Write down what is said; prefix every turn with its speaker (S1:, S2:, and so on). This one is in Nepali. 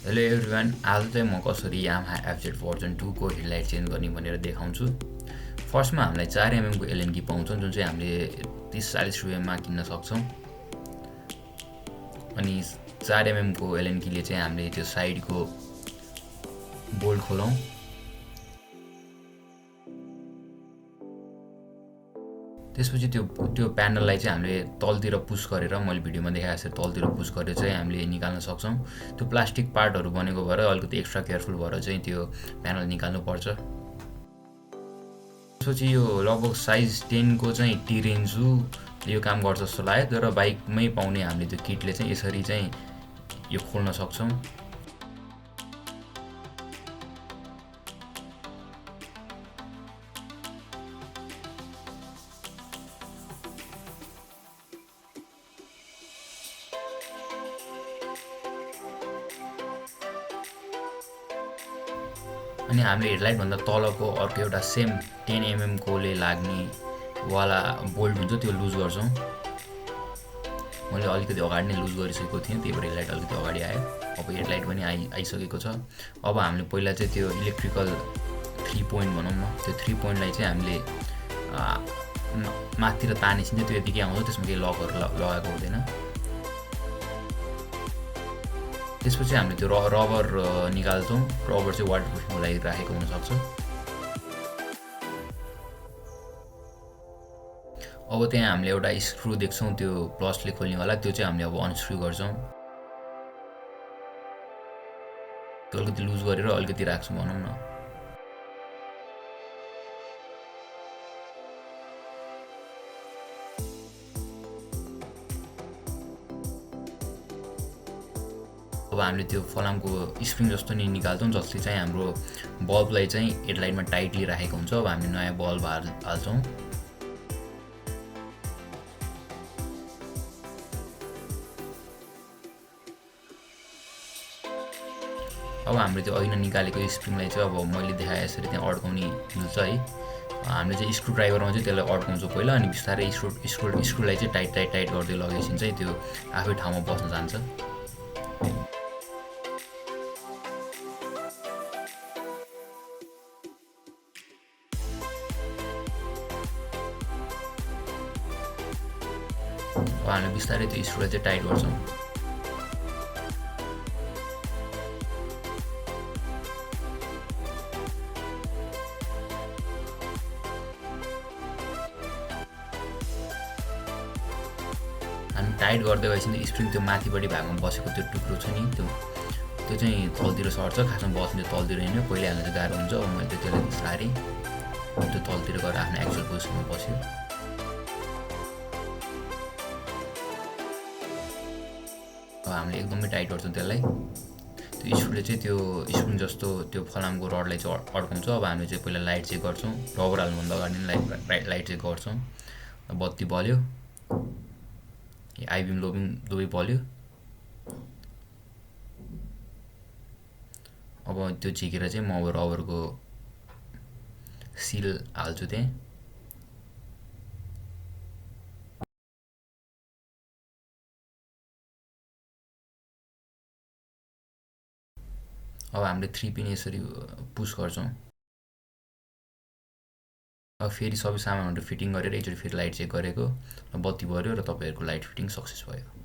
S1: हेलो एभ्रिवान, आज चाहिँ म कसरी Yamaha FZ भर्जन 2 को हेडलाइट चेन्ज गर्ने भनेर देखाउँछु। फर्स्टमा हामीलाई 4 mm को एलएनकी पाउँछौँ, जुन चाहिँ हामीले 30-40 रुपैयाँमा किन्न सक्छौँ। अनि 4 mm को एलएनकीले चाहिँ हामीले त्यो साइडको बोल्ट खोलौँ। त्यसपछि त्यो प्यानललाई चाहिँ हामीले तलतिर पुश गरेर, मैले भिडियोमा देखाए जसरी तलतिर पुश गरेर चाहिँ हामीले निकाल्न सक्छौँ। त्यो प्लास्टिक पार्टहरू बनेको भएर अलिकति एक्स्ट्रा केयरफुल भएर चाहिँ त्यो प्यानल निकाल्नुपर्छ। त्यसपछि यो लगभग साइज 10 को चाहिँ टी रेन्जु यो काम गर्छ जस्तो लाग्यो, तर बाइकमै पाउने हामीले त्यो किटले चाहिँ यसरी चाहिँ यो खोल्न सक्छौँ। अनि हामीले हेडलाइट भन्दा तलको अर्को एउटा सेम 10 mm कोले लाग्ने वाला बोल्ट हुन्छ, त्यो लुज गर्छौँ। मैले अलिकति अगाडि नै लुज गरिसकेको थिएँ, त्यही भएर हेडलाइट अलिकति अगाडि आयो। अब हेडलाइट पनि आइसकेको छ। अब हामीले पहिला चाहिँ त्यो इलेक्ट्रिकल 3 पोइन्ट भनौँ न, त्यो 3 पोइन्टलाई चाहिँ हामीले माथितिर तानेपछि त्यो यतिकै आउँछ, त्यसमा केही लकहरू लगाएको हुँदैन। त्यसपछि हामीले त्यो रबर निकाल्छौँ। रबर चाहिँ वाटर प्रुफिङको लागि राखेको हुनसक्छ। अब त्यहाँ हामीले एउटा स्क्रु देख्छौँ, त्यो प्लसले खोल्नेवाला, त्यो चाहिँ हामीले अब अनस्क्रु गर्छौँ। त्यो अलिकति लुज गरेर अलिकति राख्छौँ भनौँ न। अब हामीले त्यो फलामको स्प्रिङ जस्तो नि निकाल्छौँ, जसले चाहिँ हाम्रो बल्बलाई चाहिँ हेडलाइटमा टाइटली राखेको हुन्छ। अब हामीले नयाँ बल्ब हाल्छौँ। अब हामीले त्यो ऐना निकालेको स्प्रिङलाई चाहिँ अब मैले देखाए यसरी त्यहाँ अड्काउने मिल्छ है। हामीले चाहिँ स्क्रु ड्राइभरमा चाहिँ त्यसलाई अड्काउँछौँ पहिला, अनि बिस्तारै स्क्रुलाई चाहिँ टाइट गर्दै लगेपछि चाहिँ त्यो आफै ठाउँमा बस्न जान्छ। अब हामीले बिस्तारै त्यो स्क्रुलाई चाहिँ टाइट गर्छौँ। हामी टाइट गर्दै गएपछि स्प्रिङ त्यो माथिपट्टि भागमा बसेको त्यो टुक्रो छ नि, त्यो चाहिँ तलतिर सर्छ। खासमा बस्ने तलतिर हिँड्यो, पहिला हाल्नु चाहिँ गाह्रो हुन्छ। अब मैले त्यसलाई सारेँ, त्यो तलतिर गएर आफ्नो एक्चुअल पोजिसनमा बस्यो। अब हामीले एकदमै टाइट गर्छौँ त्यसलाई। त्यो स्क्रुले चाहिँ त्यो स्प्रिङ जस्तो त्यो फलामको रडलाई चाहिँ अड्काउँछ। अब हामीले चाहिँ पहिला लाइट चेक गर्छौँ। रबर हाल्नुभन्दा अगाडि नै लाइट चेक गर्छौँ। बत्ती बल्यो, आइबिम लोबिम दुवै बल्यो। अब त्यो झिकेर चाहिँ म अब रबरको सिल हाल्छु त्यहाँ। अब हामीले 3 पिन यसरी पुस गर्छौँ। अब फेरि सबै सामानहरू फिटिङ गरेर एकचोटि फेरि लाइट चेक गरेको, बत्ती बल्यो र तपाईँहरूको लाइट फिटिङ सक्सेस भयो।